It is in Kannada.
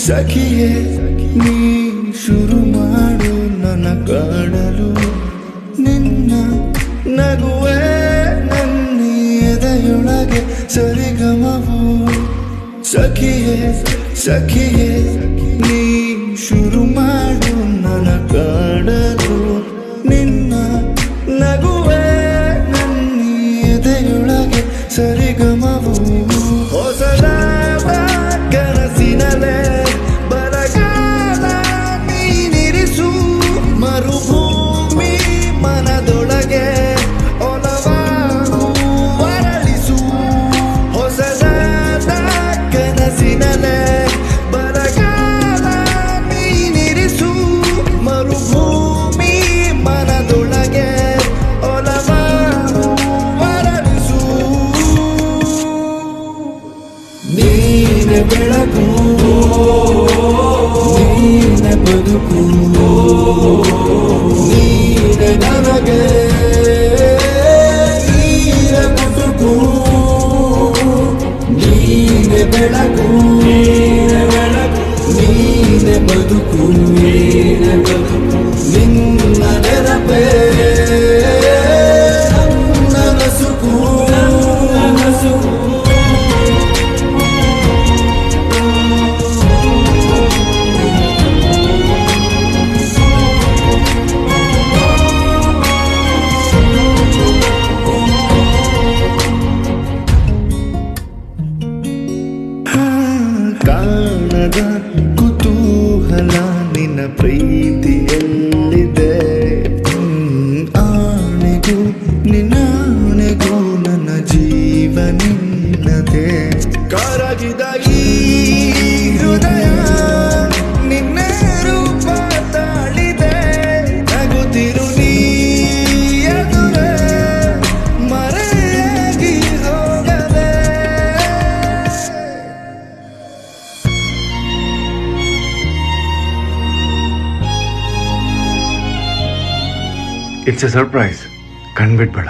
ಸಖಿಯೇ ನೀ ಶುರು ಮಾಡು ನನ್ನ ಕಾಡಲು ನಿನ್ನ ನಗುವೆ ನನ್ನ ಎದೆಯೊಳಗೆ ಸರಿಗಮವು ಸಖಿಯೇ ಸಖಿಯೇ ನೀ ಶುರು ಮಾಡು ನನ್ನ ಕಾಡಲು ನಿನ್ನ ನಗುವೆ ನನ್ನ ಎದೆಯೊಳಗೆ ಸರಿಗಮವು ಹೊಸದಾದ ಕನಸಿನಲೆ ಬರಗಾಲ ನೀನಿರಿಸು ಮರುಭೂಮಿ ಮನದೊಳಗೆ ಒಲವಾಗು ಅರಳಿಸು ಹೊಸದಾದ ಕನಸಿನಲೆ ಬರಗಾಲ ನೀನಿರಿಸು ಮರುಭೂಮಿ ಮನದೊಳಗೆ ಒಲವಾಗು ಅರಳಿಸು ನೀನೆ ಬೆಳಕು ನೀನೆ ಬದುಕು ನೀನೆ ನನಗೆ ನೀನೆ ಬದುಕು ನೀನೆ ಬೆಳಕು ನೀನೆ ಬದುಕು ನಿನ್ನ ನೆನಪೇ ನನ್ನ ನಸುಕು ಕಾಣದ ಕುತೂಹಲ ನಿನ್ನ ಪ್ರೀತಿಯಲ್ಲಿದೆ ಆನೆಗೂ ನಿನ್ನಾನೆಗೂ ನನ್ನ ಜೀವ ನಿನ್ನದೆ ಕರಗಿದ ಈ ಹೃದಯ ನಿನ್ನ ರೂಪ ತಾಳಿದೆ ನಗುತ್ತಿರು ನೀ ಎದುರೇ ಮರೆಯಾಗಿ ಹೋಗದೆ ಇಟ್ಸ್ ಎ ಸರ್ಪ್ರೈಸ್, ಕಣ್ಬಿಡ್ಬೇಡ.